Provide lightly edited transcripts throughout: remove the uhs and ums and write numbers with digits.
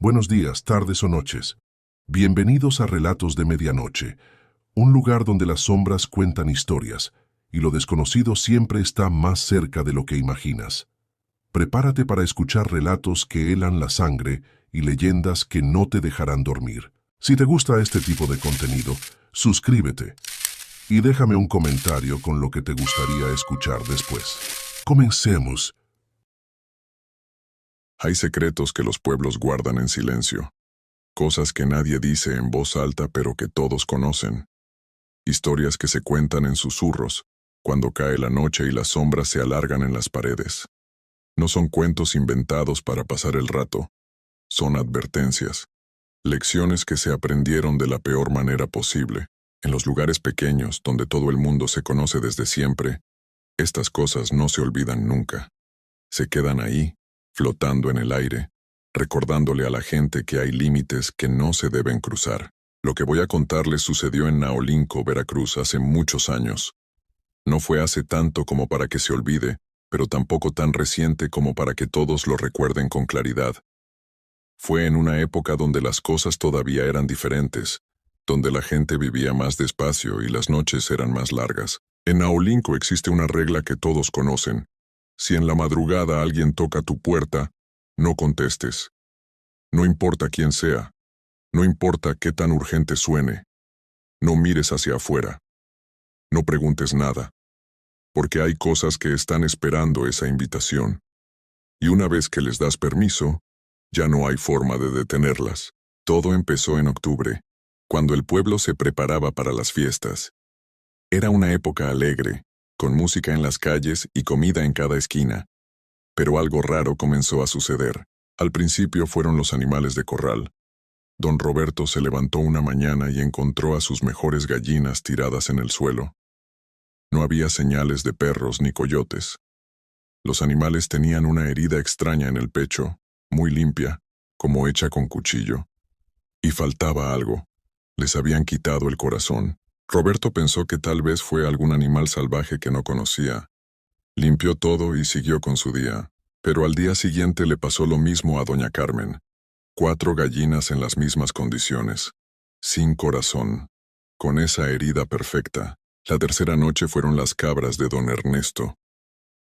Buenos días, tardes o noches. Bienvenidos a Relatos de Medianoche, un lugar donde las sombras cuentan historias y lo desconocido siempre está más cerca de lo que imaginas. Prepárate para escuchar relatos que helan la sangre y leyendas que no te dejarán dormir. Si te gusta este tipo de contenido, suscríbete y déjame un comentario con lo que te gustaría escuchar después. Comencemos. Hay secretos que los pueblos guardan en silencio, cosas que nadie dice en voz alta pero que todos conocen, historias que se cuentan en susurros, cuando cae la noche y las sombras se alargan en las paredes. No son cuentos inventados para pasar el rato, son advertencias, lecciones que se aprendieron de la peor manera posible. En los lugares pequeños, donde todo el mundo se conoce desde siempre, estas cosas no se olvidan nunca. Se quedan ahí, flotando en el aire, recordándole a la gente que hay límites que no se deben cruzar. Lo que voy a contarles sucedió en Naolinco, Veracruz, hace muchos años. No fue hace tanto como para que se olvide, pero tampoco tan reciente como para que todos lo recuerden con claridad. Fue en una época donde las cosas todavía eran diferentes, donde la gente vivía más despacio y las noches eran más largas. En Naolinco existe una regla que todos conocen. Si en la madrugada alguien toca tu puerta, no contestes. No importa quién sea, no importa qué tan urgente suene, no mires hacia afuera. No preguntes nada, porque hay cosas que están esperando esa invitación. Y una vez que les das permiso, ya no hay forma de detenerlas. Todo empezó en octubre, cuando el pueblo se preparaba para las fiestas. Era una época alegre, con música en las calles y comida en cada esquina. Pero algo raro comenzó a suceder. Al principio fueron los animales de corral. Don Roberto se levantó una mañana y encontró a sus mejores gallinas tiradas en el suelo. No había señales de perros ni coyotes. Los animales tenían una herida extraña en el pecho, muy limpia, como hecha con cuchillo. Y faltaba algo. Les habían quitado el corazón. Roberto pensó que tal vez fue algún animal salvaje que no conocía. Limpió todo y siguió con su día. Pero al día siguiente le pasó lo mismo a doña Carmen. 4 gallinas en las mismas condiciones. Sin corazón. Con esa herida perfecta. La tercera noche fueron las cabras de don Ernesto.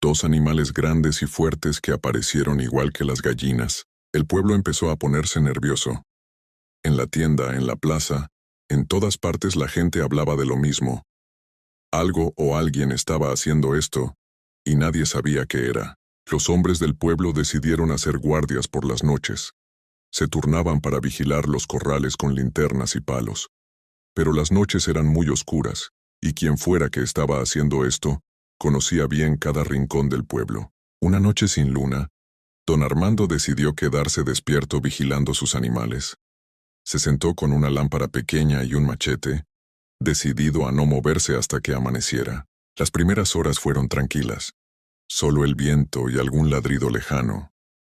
2 animales grandes y fuertes que aparecieron igual que las gallinas. El pueblo empezó a ponerse nervioso. En la tienda, en la plaza, en todas partes la gente hablaba de lo mismo. Algo o alguien estaba haciendo esto, y nadie sabía qué era. Los hombres del pueblo decidieron hacer guardias por las noches. Se turnaban para vigilar los corrales con linternas y palos. Pero las noches eran muy oscuras, y quien fuera que estaba haciendo esto, conocía bien cada rincón del pueblo. Una noche sin luna, don Armando decidió quedarse despierto vigilando sus animales. Se sentó con una lámpara pequeña y un machete, decidido a no moverse hasta que amaneciera. Las primeras horas fueron tranquilas. Solo el viento y algún ladrido lejano.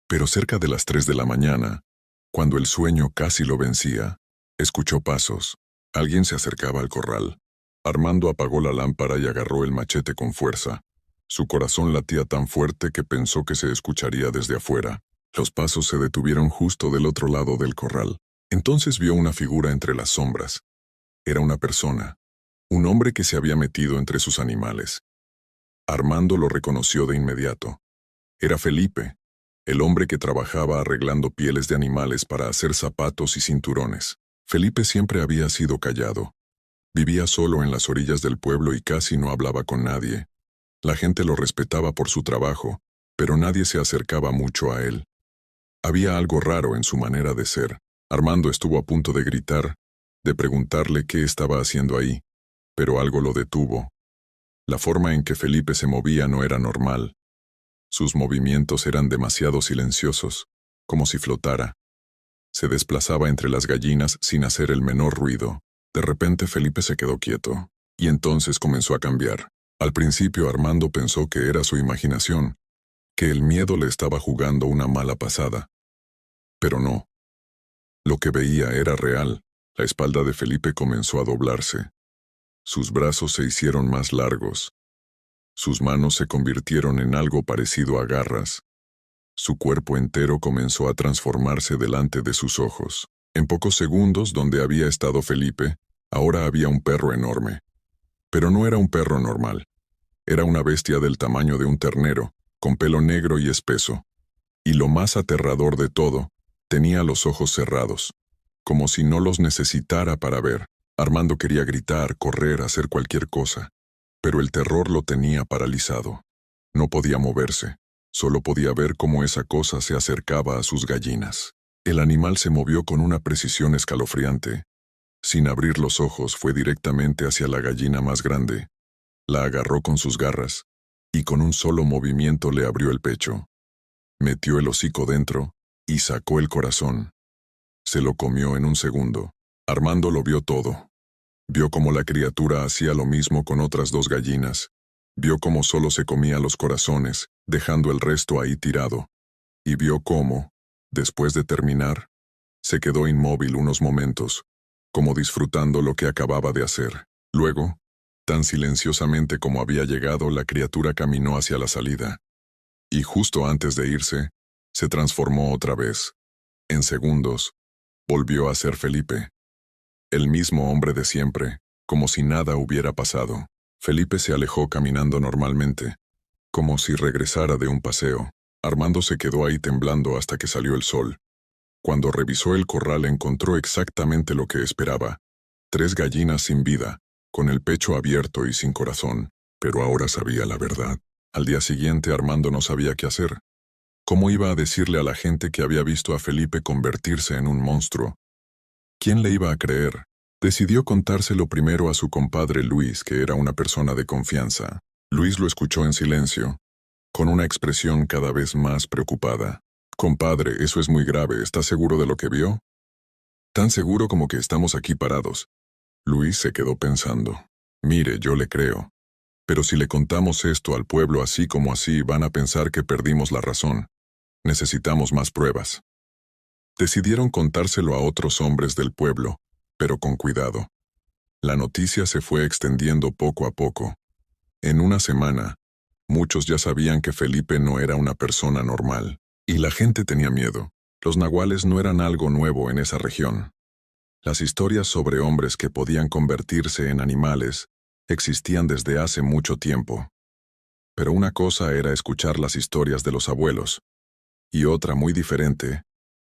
Pero cerca de las 3 de la mañana, cuando el sueño casi lo vencía, escuchó pasos. Alguien se acercaba al corral. Armando apagó la lámpara y agarró el machete con fuerza. Su corazón latía tan fuerte que pensó que se escucharía desde afuera. Los pasos se detuvieron justo del otro lado del corral. Entonces vio una figura entre las sombras. Era una persona, un hombre que se había metido entre sus animales. Armando lo reconoció de inmediato. Era Felipe, el hombre que trabajaba arreglando pieles de animales para hacer zapatos y cinturones. Felipe siempre había sido callado. Vivía solo en las orillas del pueblo y casi no hablaba con nadie. La gente lo respetaba por su trabajo, pero nadie se acercaba mucho a él. Había algo raro en su manera de ser. Armando estuvo a punto de gritar, de preguntarle qué estaba haciendo ahí, pero algo lo detuvo. La forma en que Felipe se movía no era normal. Sus movimientos eran demasiado silenciosos, como si flotara. Se desplazaba entre las gallinas sin hacer el menor ruido. De repente Felipe se quedó quieto, y entonces comenzó a cambiar. Al principio Armando pensó que era su imaginación, que el miedo le estaba jugando una mala pasada. Pero no. Lo que veía era real. La espalda de Felipe comenzó a doblarse. Sus brazos se hicieron más largos. Sus manos se convirtieron en algo parecido a garras. Su cuerpo entero comenzó a transformarse delante de sus ojos. En pocos segundos, donde había estado Felipe, ahora había un perro enorme. Pero no era un perro normal. Era una bestia del tamaño de un ternero, con pelo negro y espeso. Y lo más aterrador de todo, tenía los ojos cerrados, como si no los necesitara para ver. Armando quería gritar, correr, hacer cualquier cosa, pero el terror lo tenía paralizado. No podía moverse, solo podía ver cómo esa cosa se acercaba a sus gallinas. El animal se movió con una precisión escalofriante. Sin abrir los ojos, fue directamente hacia la gallina más grande. La agarró con sus garras, y con un solo movimiento le abrió el pecho. Metió el hocico dentro, y sacó el corazón. Se lo comió en un segundo. Armando lo vio todo. Vio cómo la criatura hacía lo mismo con otras 2 gallinas. Vio cómo solo se comía los corazones, dejando el resto ahí tirado. Y vio cómo, después de terminar, se quedó inmóvil unos momentos, como disfrutando lo que acababa de hacer. Luego, tan silenciosamente como había llegado, la criatura caminó hacia la salida. Y justo antes de irse, se transformó otra vez. En segundos, volvió a ser Felipe. El mismo hombre de siempre, como si nada hubiera pasado. Felipe se alejó caminando normalmente, como si regresara de un paseo. Armando se quedó ahí temblando hasta que salió el sol. Cuando revisó el corral encontró exactamente lo que esperaba. 3 gallinas sin vida, con el pecho abierto y sin corazón. Pero ahora sabía la verdad. Al día siguiente Armando no sabía qué hacer. ¿Cómo iba a decirle a la gente que había visto a Felipe convertirse en un monstruo? ¿Quién le iba a creer? Decidió contárselo primero a su compadre Luis, que era una persona de confianza. Luis lo escuchó en silencio, con una expresión cada vez más preocupada. «Compadre, eso es muy grave. ¿Estás seguro de lo que vio?» «Tan seguro como que estamos aquí parados». Luis se quedó pensando. «Mire, yo le creo. Pero si le contamos esto al pueblo así como así, van a pensar que perdimos la razón. Necesitamos más pruebas». Decidieron contárselo a otros hombres del pueblo, pero con cuidado. La noticia se fue extendiendo poco a poco. En una semana, muchos ya sabían que Felipe no era una persona normal, y la gente tenía miedo. Los nahuales no eran algo nuevo en esa región. Las historias sobre hombres que podían convertirse en animales existían desde hace mucho tiempo. Pero una cosa era escuchar las historias de los abuelos, y otra muy diferente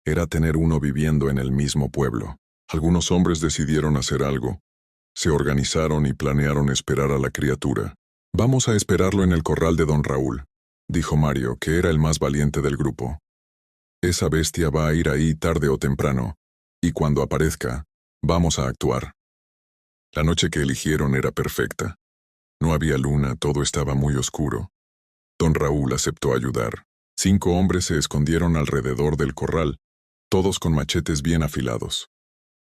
era tener uno viviendo en el mismo pueblo. Algunos hombres decidieron hacer algo. Se organizaron y planearon esperar a la criatura. «Vamos a esperarlo en el corral de don Raúl», dijo Mario, que era el más valiente del grupo. «Esa bestia va a ir ahí tarde o temprano, y cuando aparezca, vamos a actuar». La noche que eligieron era perfecta. No había luna, todo estaba muy oscuro. Don Raúl aceptó ayudar. 5 hombres se escondieron alrededor del corral, todos con machetes bien afilados.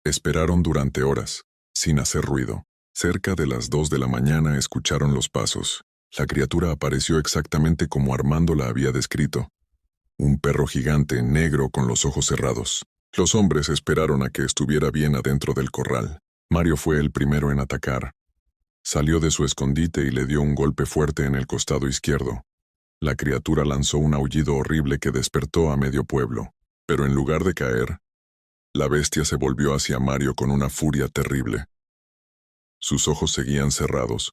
Esperaron durante horas, sin hacer ruido. Cerca de las 2 de la mañana escucharon los pasos. La criatura apareció exactamente como Armando la había descrito. Un perro gigante, negro con los ojos cerrados. Los hombres esperaron a que estuviera bien adentro del corral. Mario fue el primero en atacar. Salió de su escondite y le dio un golpe fuerte en el costado izquierdo. La criatura lanzó un aullido horrible que despertó a medio pueblo. Pero en lugar de caer, la bestia se volvió hacia Mario con una furia terrible. Sus ojos seguían cerrados,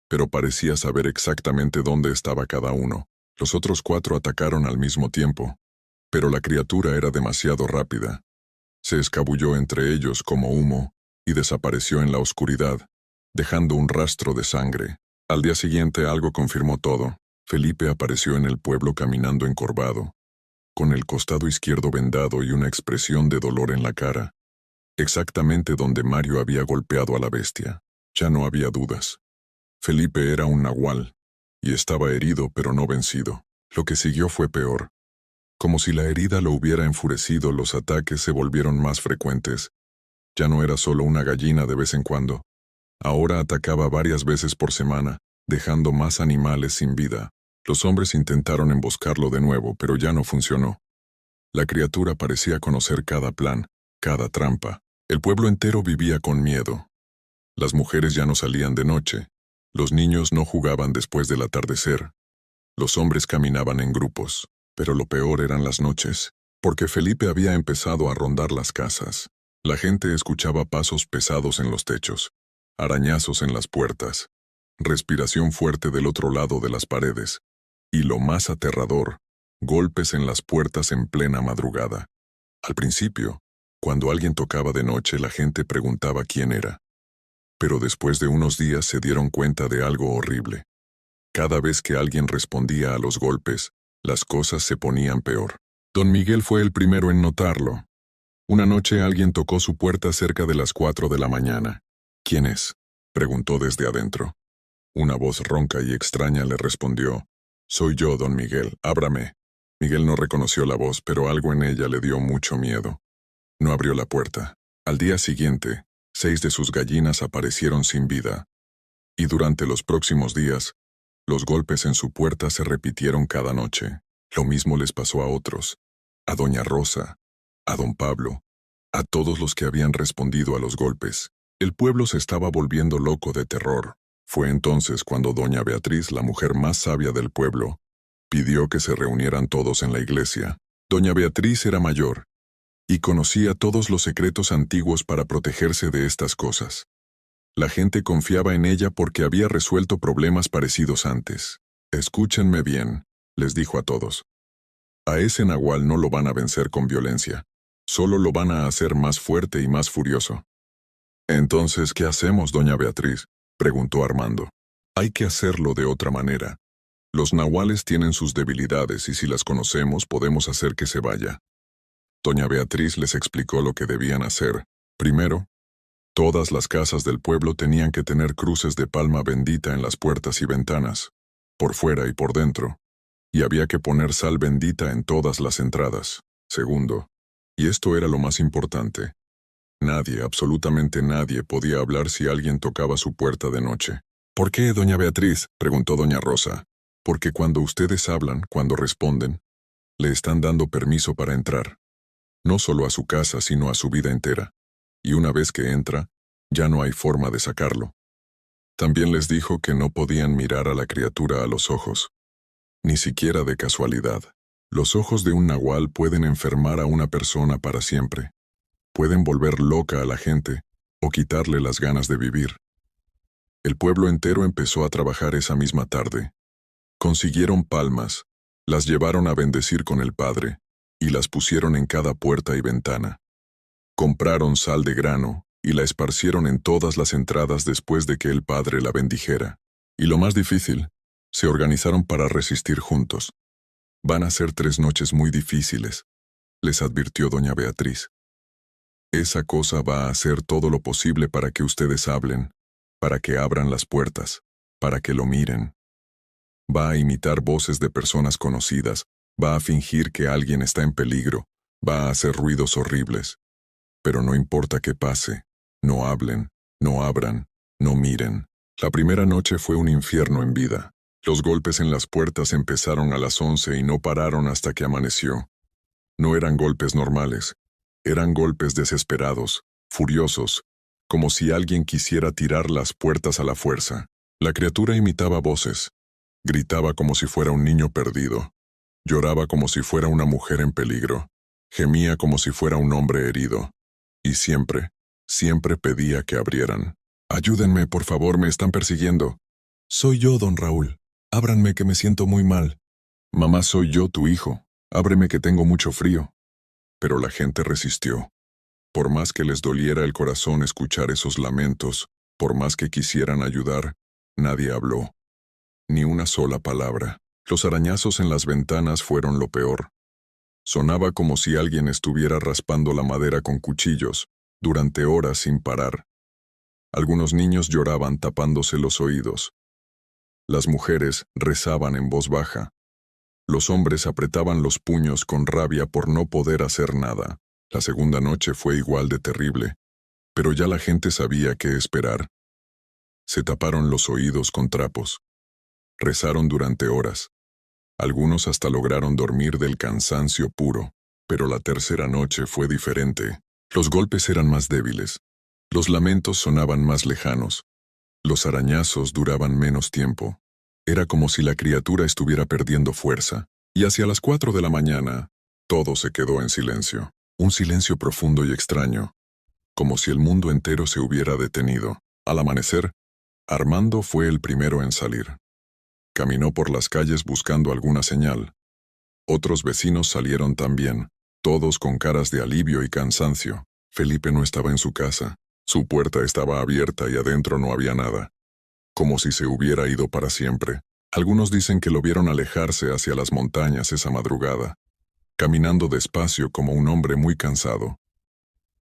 pero parecía saber exactamente dónde estaba cada uno. Los otros 4 atacaron al mismo tiempo, pero la criatura era demasiado rápida. Se escabulló entre ellos como humo y desapareció en la oscuridad, dejando un rastro de sangre. Al día siguiente algo confirmó todo. Felipe apareció en el pueblo caminando encorvado, con el costado izquierdo vendado y una expresión de dolor en la cara, exactamente donde Mario había golpeado a la bestia. Ya no había dudas. Felipe era un nahual, y estaba herido pero no vencido. Lo que siguió fue peor. Como si la herida lo hubiera enfurecido, los ataques se volvieron más frecuentes. Ya no era solo una gallina de vez en cuando. Ahora atacaba varias veces por semana, dejando más animales sin vida. Los hombres intentaron emboscarlo de nuevo, pero ya no funcionó. La criatura parecía conocer cada plan, cada trampa. El pueblo entero vivía con miedo. Las mujeres ya no salían de noche. Los niños no jugaban después del atardecer. Los hombres caminaban en grupos. Pero lo peor eran las noches, porque Felipe había empezado a rondar las casas. La gente escuchaba pasos pesados en los techos, arañazos en las puertas, respiración fuerte del otro lado de las paredes, y lo más aterrador, golpes en las puertas en plena madrugada. Al principio, cuando alguien tocaba de noche, la gente preguntaba quién era. Pero después de unos días se dieron cuenta de algo horrible. Cada vez que alguien respondía a los golpes, las cosas se ponían peor. Don Miguel fue el primero en notarlo. Una noche alguien tocó su puerta cerca de las 4 de la mañana. ¿Quién es?, preguntó desde adentro. Una voz ronca y extraña le respondió: «Soy yo, don Miguel, ábrame». Miguel no reconoció la voz, pero algo en ella le dio mucho miedo. No abrió la puerta. Al día siguiente, 6 de sus gallinas aparecieron sin vida. Y durante los próximos días, los golpes en su puerta se repitieron cada noche. Lo mismo les pasó a otros, a doña Rosa, a don Pablo, a todos los que habían respondido a los golpes. El pueblo se estaba volviendo loco de terror. Fue entonces cuando doña Beatriz, la mujer más sabia del pueblo, pidió que se reunieran todos en la iglesia. Doña Beatriz era mayor y conocía todos los secretos antiguos para protegerse de estas cosas. La gente confiaba en ella porque había resuelto problemas parecidos antes. «Escúchenme bien», les dijo a todos. «A ese nahual no lo van a vencer con violencia. Solo lo van a hacer más fuerte y más furioso». «Entonces, ¿qué hacemos, doña Beatriz?», preguntó Armando. «Hay que hacerlo de otra manera. Los nahuales tienen sus debilidades y si las conocemos podemos hacer que se vaya». Doña Beatriz les explicó lo que debían hacer. Primero, todas las casas del pueblo tenían que tener cruces de palma bendita en las puertas y ventanas, por fuera y por dentro, y había que poner sal bendita en todas las entradas. Segundo, y esto era lo más importante, nadie, absolutamente nadie, podía hablar si alguien tocaba su puerta de noche. «¿Por qué, doña Beatriz?», preguntó doña Rosa. «Porque cuando ustedes hablan, cuando responden, le están dando permiso para entrar. No solo a su casa, sino a su vida entera. Y una vez que entra, ya no hay forma de sacarlo». También les dijo que no podían mirar a la criatura a los ojos, ni siquiera de casualidad. Los ojos de un nahual pueden enfermar a una persona para siempre. Pueden volver loca a la gente o quitarle las ganas de vivir. El pueblo entero empezó a trabajar esa misma tarde. Consiguieron palmas, las llevaron a bendecir con el padre y las pusieron en cada puerta y ventana. Compraron sal de grano y la esparcieron en todas las entradas después de que el padre la bendijera. Y lo más difícil, se organizaron para resistir juntos. «Van a ser 3 noches muy difíciles», les advirtió doña Beatriz. «Esa cosa va a hacer todo lo posible para que ustedes hablen, para que abran las puertas, para que lo miren. Va a imitar voces de personas conocidas, va a fingir que alguien está en peligro, va a hacer ruidos horribles. Pero no importa qué pase, no hablen, no abran, no miren». La primera noche fue un infierno en vida. Los golpes en las puertas empezaron a las 11 y no pararon hasta que amaneció. No eran golpes normales, eran golpes desesperados, furiosos, como si alguien quisiera tirar las puertas a la fuerza. La criatura imitaba voces, gritaba como si fuera un niño perdido, lloraba como si fuera una mujer en peligro, gemía como si fuera un hombre herido, y siempre, siempre pedía que abrieran. «Ayúdenme, por favor, me están persiguiendo». «Soy yo, don Raúl. Ábranme que me siento muy mal». «Mamá, soy yo, tu hijo. Ábreme que tengo mucho frío». Pero la gente resistió. Por más que les doliera el corazón escuchar esos lamentos, por más que quisieran ayudar, nadie habló. Ni una sola palabra. Los arañazos en las ventanas fueron lo peor. Sonaba como si alguien estuviera raspando la madera con cuchillos, durante horas sin parar. Algunos niños lloraban tapándose los oídos. Las mujeres rezaban en voz baja. Los hombres apretaban los puños con rabia por no poder hacer nada. La segunda noche fue igual de terrible, pero ya la gente sabía qué esperar. Se taparon los oídos con trapos. Rezaron durante horas. Algunos hasta lograron dormir del cansancio puro, pero la tercera noche fue diferente. Los golpes eran más débiles. Los lamentos sonaban más lejanos. Los arañazos duraban menos tiempo. Era como si la criatura estuviera perdiendo fuerza. Y hacia las 4 de la mañana, todo se quedó en silencio. Un silencio profundo y extraño, como si el mundo entero se hubiera detenido. Al amanecer, Armando fue el primero en salir. Caminó por las calles buscando alguna señal. Otros vecinos salieron también, todos con caras de alivio y cansancio. Felipe no estaba en su casa. Su puerta estaba abierta y adentro no había nada. Como si se hubiera ido para siempre. Algunos dicen que lo vieron alejarse hacia las montañas esa madrugada, caminando despacio como un hombre muy cansado.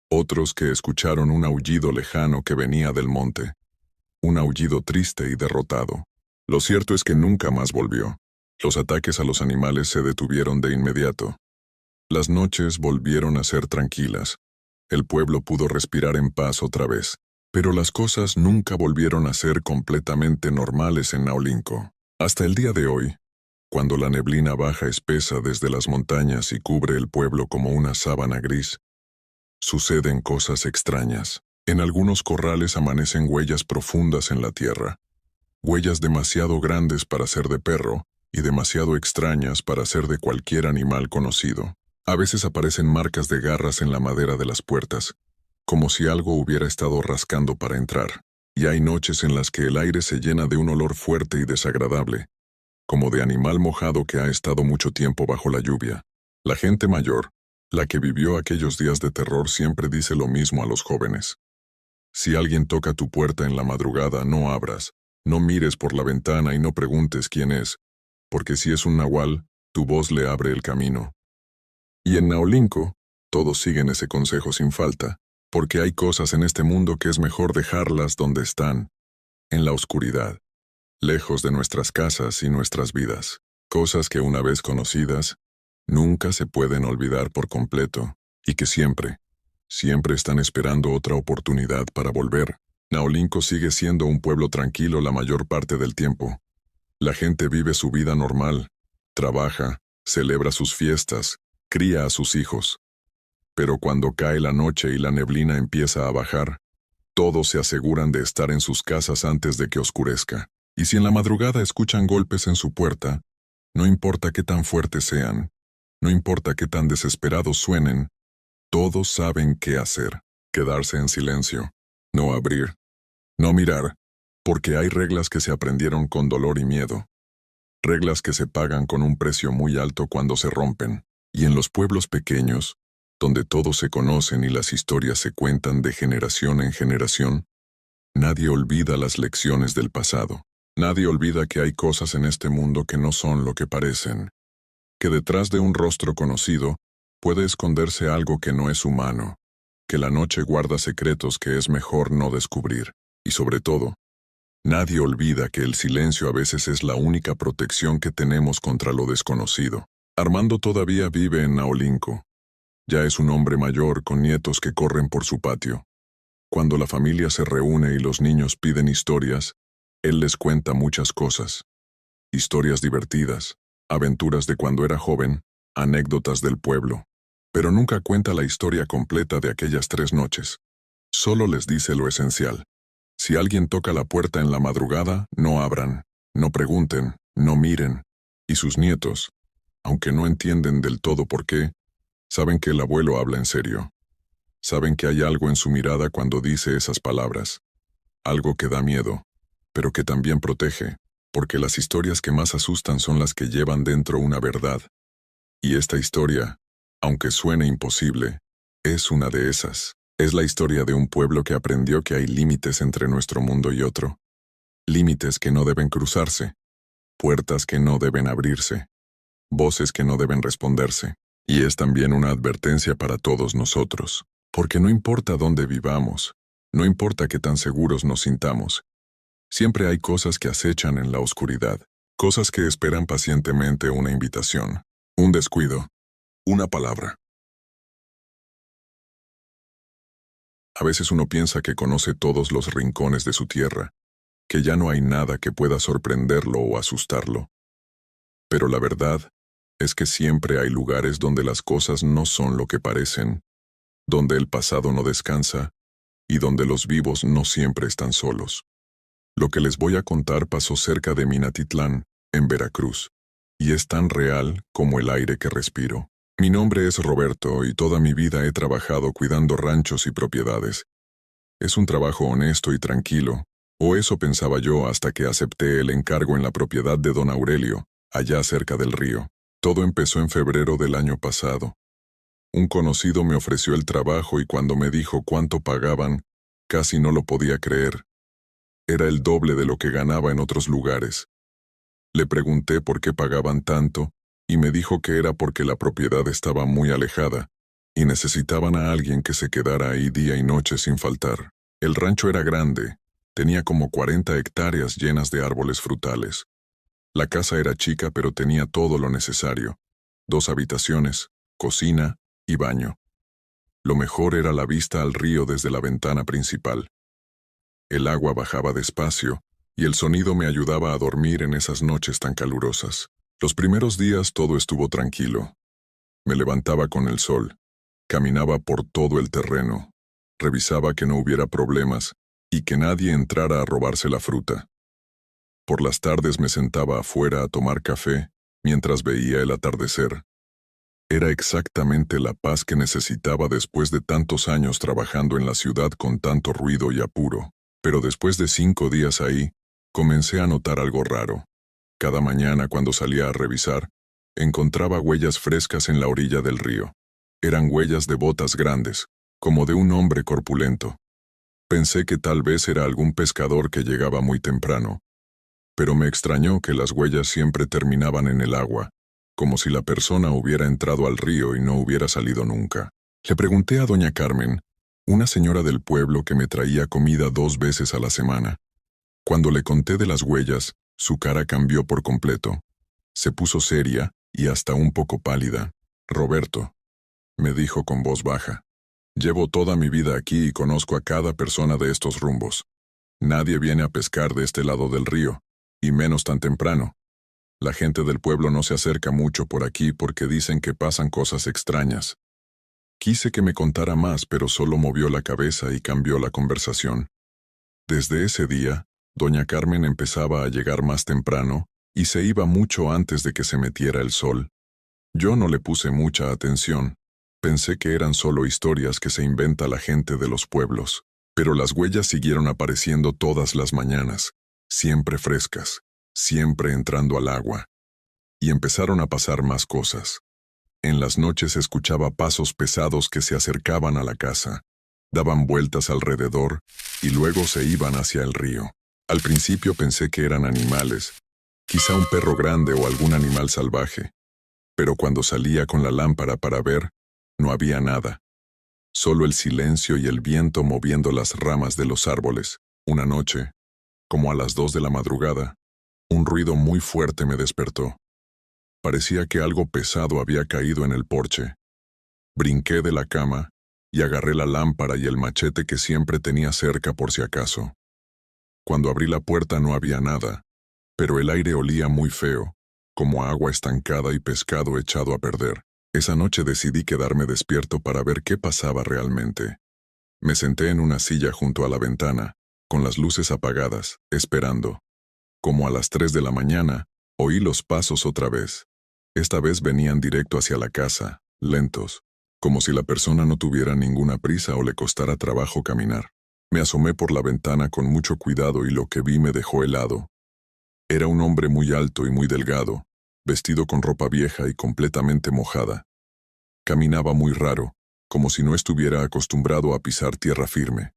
Otros que escucharon un aullido lejano que venía del monte. Un aullido triste y derrotado. Lo cierto es que nunca más volvió. Los ataques a los animales se detuvieron de inmediato. Las noches volvieron a ser tranquilas. El pueblo pudo respirar en paz otra vez. Pero las cosas nunca volvieron a ser completamente normales en Naolinco. Hasta el día de hoy, cuando la neblina baja espesa desde las montañas y cubre el pueblo como una sábana gris, suceden cosas extrañas. En algunos corrales amanecen huellas profundas en la tierra. Huellas demasiado grandes para ser de perro y demasiado extrañas para ser de cualquier animal conocido. A veces aparecen marcas de garras en la madera de las puertas, como si algo hubiera estado rascando para entrar. Y hay noches en las que el aire se llena de un olor fuerte y desagradable, como de animal mojado que ha estado mucho tiempo bajo la lluvia. La gente mayor, la que vivió aquellos días de terror, siempre dice lo mismo a los jóvenes. Si alguien toca tu puerta en la madrugada, no abras, no mires por la ventana y no preguntes quién es, porque si es un nahual, tu voz le abre el camino. Y en Naolinco, todos siguen ese consejo sin falta, porque hay cosas en este mundo que es mejor dejarlas donde están, en la oscuridad, lejos de nuestras casas y nuestras vidas. Cosas que una vez conocidas, nunca se pueden olvidar por completo, y que siempre están esperando otra oportunidad para volver. Naolinco sigue siendo un pueblo tranquilo la mayor parte del tiempo. La gente vive su vida normal, trabaja, celebra sus fiestas, cría a sus hijos. Pero cuando cae la noche y la neblina empieza a bajar, todos se aseguran de estar en sus casas antes de que oscurezca. Y si en la madrugada escuchan golpes en su puerta, no importa qué tan fuertes sean, no importa qué tan desesperados suenen, todos saben qué hacer. Quedarse en silencio, no abrir, no mirar, porque hay reglas que se aprendieron con dolor y miedo. Reglas que se pagan con un precio muy alto cuando se rompen. Y en los pueblos pequeños, donde todos se conocen y las historias se cuentan de generación en generación, nadie olvida las lecciones del pasado. Nadie olvida que hay cosas en este mundo que no son lo que parecen, que detrás de un rostro conocido puede esconderse algo que no es humano, que la noche guarda secretos que es mejor no descubrir. Y sobre todo, nadie olvida que el silencio a veces es la única protección que tenemos contra lo desconocido. Armando todavía vive en Naolinco. Ya es un hombre mayor con nietos que corren por su patio. Cuando la familia se reúne y los niños piden historias, él les cuenta muchas cosas. Historias divertidas, aventuras de cuando era joven, anécdotas del pueblo. Pero nunca cuenta la historia completa de aquellas 3 noches. Solo les dice lo esencial. Si alguien toca la puerta en la madrugada, no abran, no pregunten, no miren. Y sus nietos, aunque no entienden del todo por qué, saben que el abuelo habla en serio. Saben que hay algo en su mirada cuando dice esas palabras. Algo que da miedo, pero que también protege, porque las historias que más asustan son las que llevan dentro una verdad. Y esta historia, aunque suene imposible, es una de esas. Es la historia de un pueblo que aprendió que hay límites entre nuestro mundo y otro. Límites que no deben cruzarse, puertas que no deben abrirse, voces que no deben responderse. Y es también una advertencia para todos nosotros, porque no importa dónde vivamos, no importa qué tan seguros nos sintamos, siempre hay cosas que acechan en la oscuridad, cosas que esperan pacientemente una invitación, un descuido, una palabra. A veces uno piensa que conoce todos los rincones de su tierra, que ya no hay nada que pueda sorprenderlo o asustarlo. Pero la verdad es que siempre hay lugares donde las cosas no son lo que parecen, donde el pasado no descansa y donde los vivos no siempre están solos. Lo que les voy a contar pasó cerca de Minatitlán, en Veracruz. y es tan real como el aire que respiro. Mi nombre es Roberto y toda mi vida he trabajado cuidando ranchos y propiedades. Es un trabajo honesto y tranquilo, o eso pensaba yo hasta que acepté el encargo en la propiedad de don Aurelio, allá cerca del río. Todo empezó en febrero del año pasado. Un conocido me ofreció el trabajo y cuando me dijo cuánto pagaban, casi no lo podía creer. Era el doble de lo que ganaba en otros lugares. Le pregunté por qué pagaban tanto y me dijo que era porque la propiedad estaba muy alejada y necesitaban a alguien que se quedara ahí día y noche sin faltar. El rancho era grande, tenía como 40 hectáreas llenas de árboles frutales. La casa era chica pero tenía todo lo necesario: 2 habitaciones, cocina y baño. Lo mejor era la vista al río desde la ventana principal. El agua bajaba despacio y el sonido me ayudaba a dormir en esas noches tan calurosas. Los primeros días todo estuvo tranquilo. Me levantaba con el sol, caminaba por todo el terreno, revisaba que no hubiera problemas y que nadie entrara a robarse la fruta. Por las tardes me sentaba afuera a tomar café mientras veía el atardecer. Era exactamente la paz que necesitaba después de tantos años trabajando en la ciudad con tanto ruido y apuro. Pero después de 5 días ahí, comencé a notar algo raro. Cada mañana cuando salía a revisar, encontraba huellas frescas en la orilla del río. Eran huellas de botas grandes, como de un hombre corpulento. Pensé que tal vez era algún pescador que llegaba muy temprano, pero me extrañó que las huellas siempre terminaban en el agua, como si la persona hubiera entrado al río y no hubiera salido nunca. Le pregunté a doña Carmen, una señora del pueblo que me traía comida 2 veces a la semana. Cuando le conté de las huellas, su cara cambió por completo. Se puso seria y hasta un poco pálida. «Roberto», me dijo con voz baja, «llevo toda mi vida aquí y conozco a cada persona de estos rumbos. Nadie viene a pescar de este lado del río, y menos tan temprano. La gente del pueblo no se acerca mucho por aquí porque dicen que pasan cosas extrañas». Quise que me contara más, pero solo movió la cabeza y cambió la conversación. Desde ese día, doña Carmen empezaba a llegar más temprano y se iba mucho antes de que se metiera el sol. Yo no le puse mucha atención. Pensé que eran solo historias que se inventa la gente de los pueblos. Pero las huellas siguieron apareciendo todas las mañanas, siempre frescas, siempre entrando al agua. Y empezaron a pasar más cosas. En las noches escuchaba pasos pesados que se acercaban a la casa, daban vueltas alrededor y luego se iban hacia el río. Al principio pensé que eran animales, quizá un perro grande o algún animal salvaje, pero cuando salía con la lámpara para ver, no había nada. Solo el silencio y el viento moviendo las ramas de los árboles. Una noche, como a las 2 de la madrugada, un ruido muy fuerte me despertó. Parecía que algo pesado había caído en el porche. Brinqué de la cama y agarré la lámpara y el machete que siempre tenía cerca por si acaso. Cuando abrí la puerta no había nada, pero el aire olía muy feo, como a agua estancada y pescado echado a perder. Esa noche decidí quedarme despierto para ver qué pasaba realmente. Me senté en una silla junto a la ventana, con las luces apagadas, esperando. Como a las 3 de la mañana, oí los pasos otra vez. Esta vez venían directo hacia la casa, lentos, como si la persona no tuviera ninguna prisa o le costara trabajo caminar. Me asomé por la ventana con mucho cuidado y lo que vi me dejó helado. Era un hombre muy alto y muy delgado, vestido con ropa vieja y completamente mojada. Caminaba muy raro, como si no estuviera acostumbrado a pisar tierra firme.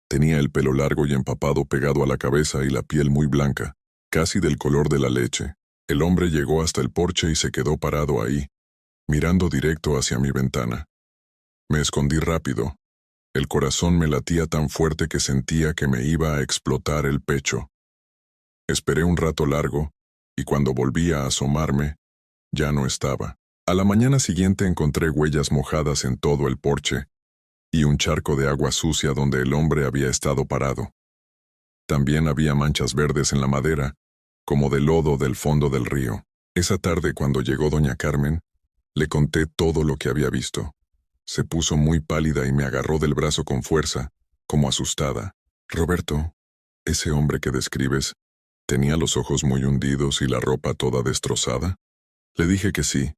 Tenía el pelo largo y empapado pegado a la cabeza y la piel muy blanca, casi del color de la leche. El hombre llegó hasta el porche y se quedó parado ahí, mirando directo hacia mi ventana. Me escondí rápido. El corazón me latía tan fuerte que sentía que me iba a explotar el pecho. Esperé un rato largo, y cuando volví a asomarme, ya no estaba. A la mañana siguiente encontré huellas mojadas en todo el porche, y un charco de agua sucia donde el hombre había estado parado. También había manchas verdes en la madera, como de lodo del fondo del río. Esa tarde, cuando llegó doña Carmen, le conté todo lo que había visto. Se puso muy pálida y me agarró del brazo con fuerza, como asustada. «Roberto, ese hombre que describes, ¿tenía los ojos muy hundidos y la ropa toda destrozada?». Le dije que sí,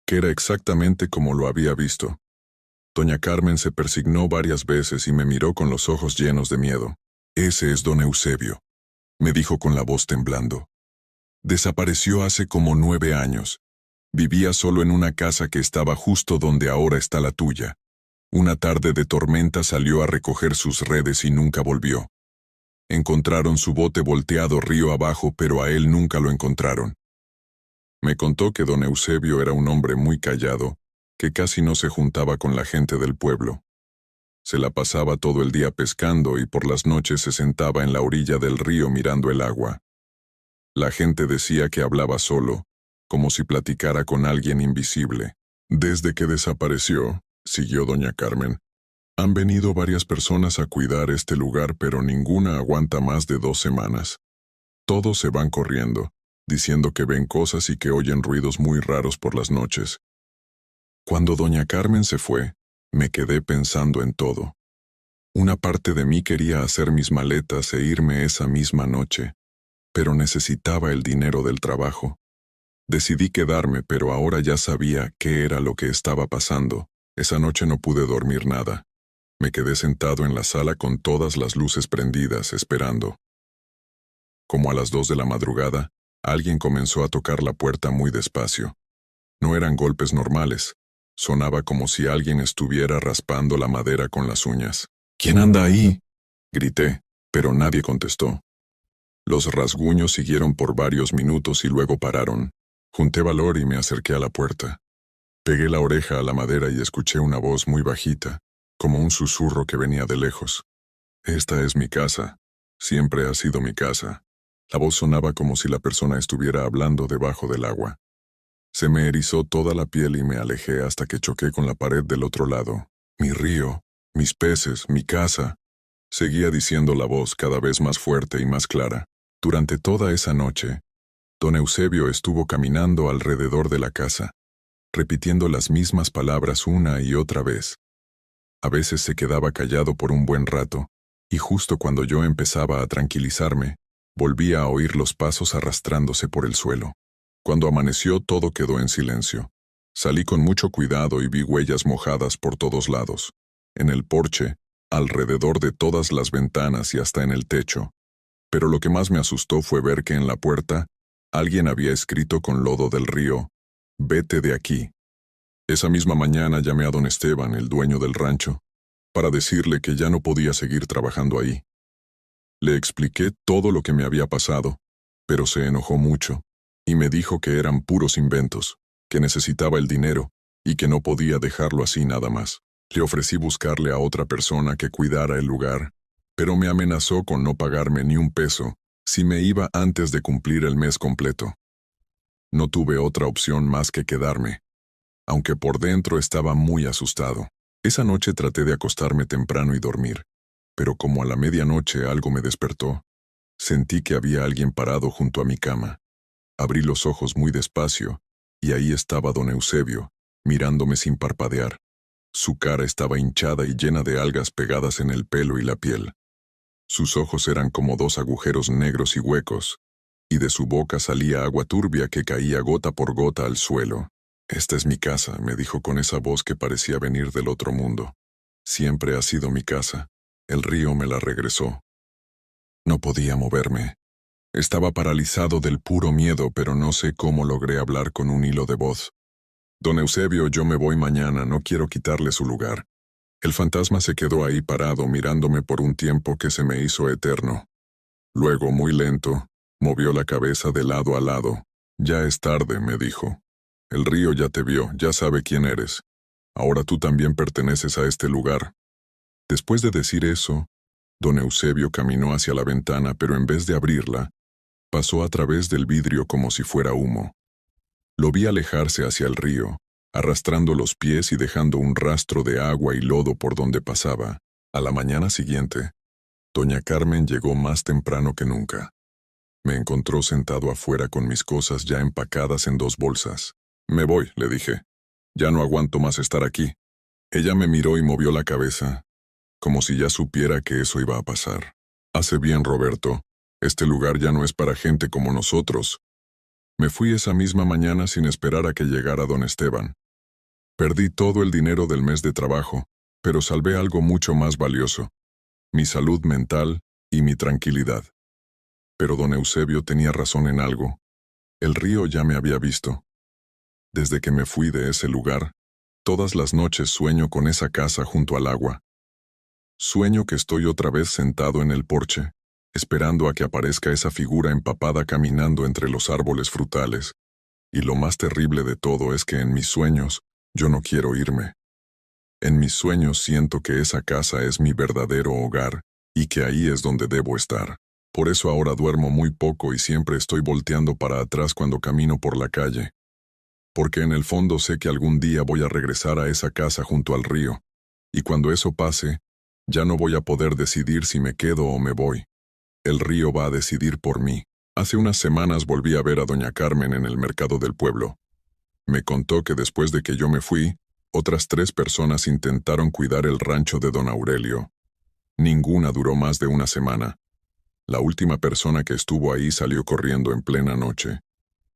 que era exactamente como lo había visto. Doña Carmen se persignó varias veces y me miró con los ojos llenos de miedo. «Ese es don Eusebio», me dijo con la voz temblando. «Desapareció hace como 9 años. Vivía solo en una casa que estaba justo donde ahora está la tuya. Una tarde de tormenta salió a recoger sus redes y nunca volvió. Encontraron su bote volteado río abajo, pero a él nunca lo encontraron». Me contó que don Eusebio era un hombre muy callado, que casi no se juntaba con la gente del pueblo. Se la pasaba todo el día pescando y por las noches se sentaba en la orilla del río mirando el agua. La gente decía que hablaba solo, como si platicara con alguien invisible. «Desde que desapareció», siguió doña Carmen, «han venido varias personas a cuidar este lugar, pero ninguna aguanta más de 2 semanas. Todos se van corriendo, diciendo que ven cosas y que oyen ruidos muy raros por las noches». Cuando doña Carmen se fue, me quedé pensando en todo. Una parte de mí quería hacer mis maletas e irme esa misma noche, pero necesitaba el dinero del trabajo. Decidí quedarme, pero ahora ya sabía qué era lo que estaba pasando. Esa noche no pude dormir nada. Me quedé sentado en la sala con todas las luces prendidas, esperando. Como a las 2 de la madrugada, alguien comenzó a tocar la puerta muy despacio. No eran golpes normales. Sonaba como si alguien estuviera raspando la madera con las uñas. «¿Quién anda ahí?», grité, pero nadie contestó. Los rasguños siguieron por varios minutos y luego pararon. Junté valor y me acerqué a la puerta. Pegué la oreja a la madera y escuché una voz muy bajita, como un susurro que venía de lejos. «Esta es mi casa. Siempre ha sido mi casa». La voz sonaba como si la persona estuviera hablando debajo del agua. Se me erizó toda la piel y me alejé hasta que choqué con la pared del otro lado. «Mi río, mis peces, mi casa», seguía diciendo la voz cada vez más fuerte y más clara. Durante toda esa noche, don Eusebio estuvo caminando alrededor de la casa, repitiendo las mismas palabras una y otra vez. A veces se quedaba callado por un buen rato, y justo cuando yo empezaba a tranquilizarme, volvía a oír los pasos arrastrándose por el suelo. Cuando amaneció todo quedó en silencio. Salí con mucho cuidado y vi huellas mojadas por todos lados. En el porche, alrededor de todas las ventanas y hasta en el techo. Pero lo que más me asustó fue ver que en la puerta alguien había escrito con lodo del río: «Vete de aquí». Esa misma mañana llamé a don Esteban, el dueño del rancho, para decirle que ya no podía seguir trabajando ahí. Le expliqué todo lo que me había pasado, pero se enojó mucho y me dijo que eran puros inventos, que necesitaba el dinero y que no podía dejarlo así nada más. Le ofrecí buscarle a otra persona que cuidara el lugar, pero me amenazó con no pagarme ni un peso si me iba antes de cumplir el mes completo. No tuve otra opción más que quedarme, aunque por dentro estaba muy asustado. Esa noche traté de acostarme temprano y dormir, pero como a la medianoche algo me despertó. Sentí que había alguien parado junto a mi cama. Abrí los ojos muy despacio, y ahí estaba don Eusebio, mirándome sin parpadear. Su cara estaba hinchada y llena de algas pegadas en el pelo y la piel. Sus ojos eran como 2 agujeros negros y huecos, y de su boca salía agua turbia que caía gota por gota al suelo. «Esta es mi casa», me dijo con esa voz que parecía venir del otro mundo. «Siempre ha sido mi casa. El río me la regresó». No podía moverme. Estaba paralizado del puro miedo, pero no sé cómo logré hablar con un hilo de voz. «Don Eusebio, yo me voy mañana, no quiero quitarle su lugar». El fantasma se quedó ahí parado mirándome por un tiempo que se me hizo eterno. Luego, muy lento, movió la cabeza de lado a lado. «Ya es tarde», me dijo. «El río ya te vio, ya sabe quién eres. Ahora tú también perteneces a este lugar». Después de decir eso, don Eusebio caminó hacia la ventana, pero en vez de abrirla, pasó a través del vidrio como si fuera humo. Lo vi alejarse hacia el río, arrastrando los pies y dejando un rastro de agua y lodo por donde pasaba. A la mañana siguiente, doña Carmen llegó más temprano que nunca. Me encontró sentado afuera con mis cosas ya empacadas en 2 bolsas. «Me voy», le dije. «Ya no aguanto más estar aquí». Ella me miró y movió la cabeza, como si ya supiera que eso iba a pasar. «Hace bien, Roberto. Este lugar ya no es para gente como nosotros. Me fui esa misma mañana sin esperar a que llegara don Esteban. Perdí todo el dinero del mes de trabajo, pero salvé algo mucho más valioso: mi salud mental y mi tranquilidad. Pero don Eusebio tenía razón en algo. El río ya me había visto. Desde que me fui de ese lugar, todas las noches sueño con esa casa junto al agua. Sueño que estoy otra vez sentado en el porche, esperando a que aparezca esa figura empapada caminando entre los árboles frutales. Y lo más terrible de todo es que en mis sueños, yo no quiero irme. En mis sueños siento que esa casa es mi verdadero hogar, y que ahí es donde debo estar. Por eso ahora duermo muy poco y siempre estoy volteando para atrás cuando camino por la calle. Porque en el fondo sé que algún día voy a regresar a esa casa junto al río, y cuando eso pase, ya no voy a poder decidir si me quedo o me voy. El río va a decidir por mí. Hace unas semanas volví a ver a doña Carmen en el mercado del pueblo. Me contó que después de que yo me fui, otras 3 personas intentaron cuidar el rancho de don Aurelio. Ninguna duró más de una semana. La última persona que estuvo ahí salió corriendo en plena noche,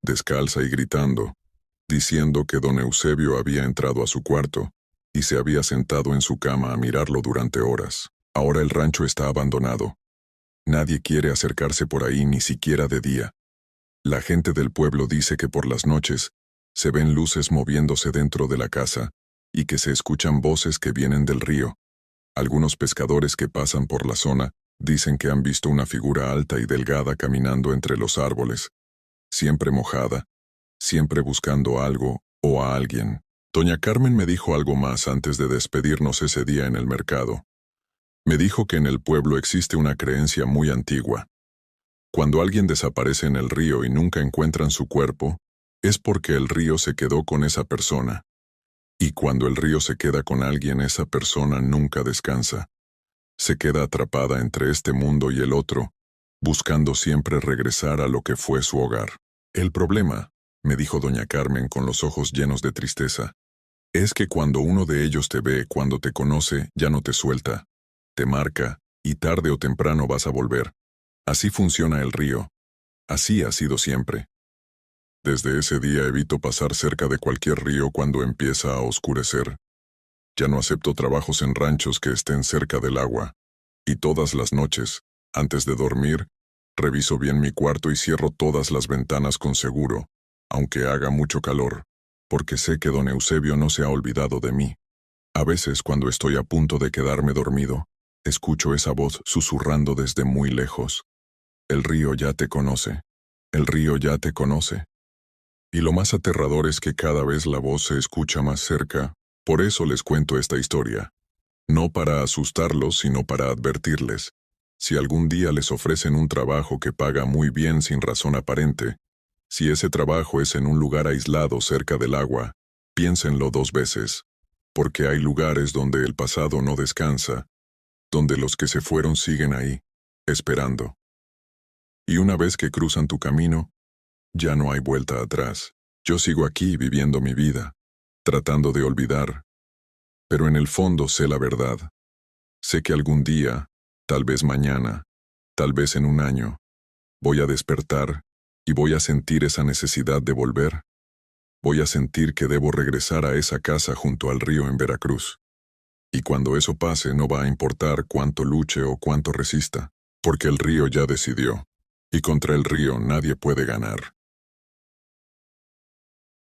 descalza y gritando, diciendo que don Eusebio había entrado a su cuarto y se había sentado en su cama a mirarlo durante horas. Ahora el rancho está abandonado. Nadie quiere acercarse por ahí ni siquiera de día. La gente del pueblo dice que por las noches se ven luces moviéndose dentro de la casa y que se escuchan voces que vienen del río. Algunos pescadores que pasan por la zona dicen que han visto una figura alta y delgada caminando entre los árboles, siempre mojada, siempre buscando algo o a alguien. Doña Carmen me dijo algo más antes de despedirnos ese día en el mercado. Me dijo que en el pueblo existe una creencia muy antigua. Cuando alguien desaparece en el río y nunca encuentran su cuerpo, es porque el río se quedó con esa persona. Y cuando el río se queda con alguien, esa persona nunca descansa. Se queda atrapada entre este mundo y el otro, buscando siempre regresar a lo que fue su hogar. El problema, me dijo doña Carmen con los ojos llenos de tristeza, es que cuando uno de ellos te ve, cuando te conoce, ya no te suelta, te marca, y tarde o temprano vas a volver. Así funciona el río. Así ha sido siempre. Desde ese día evito pasar cerca de cualquier río cuando empieza a oscurecer. Ya no acepto trabajos en ranchos que estén cerca del agua. Y todas las noches, antes de dormir, reviso bien mi cuarto y cierro todas las ventanas con seguro, aunque haga mucho calor, porque sé que don Eusebio no se ha olvidado de mí. A veces, cuando estoy a punto de quedarme dormido, escucho esa voz susurrando desde muy lejos. El río ya te conoce. El río ya te conoce. Y lo más aterrador es que cada vez la voz se escucha más cerca. Por eso les cuento esta historia. No para asustarlos, sino para advertirles. Si algún día les ofrecen un trabajo que paga muy bien sin razón aparente, si ese trabajo es en un lugar aislado cerca del agua, piénsenlo 2 veces. Porque hay lugares donde el pasado no descansa, donde los que se fueron siguen ahí, esperando. Y una vez que cruzan tu camino, ya no hay vuelta atrás. Yo sigo aquí viviendo mi vida, tratando de olvidar. Pero en el fondo sé la verdad. Sé que algún día, tal vez mañana, tal vez en un año, voy a despertar y voy a sentir esa necesidad de volver. Voy a sentir que debo regresar a esa casa junto al río en Veracruz. Y cuando eso pase no va a importar cuánto luche o cuánto resista, porque el río ya decidió, y contra el río nadie puede ganar.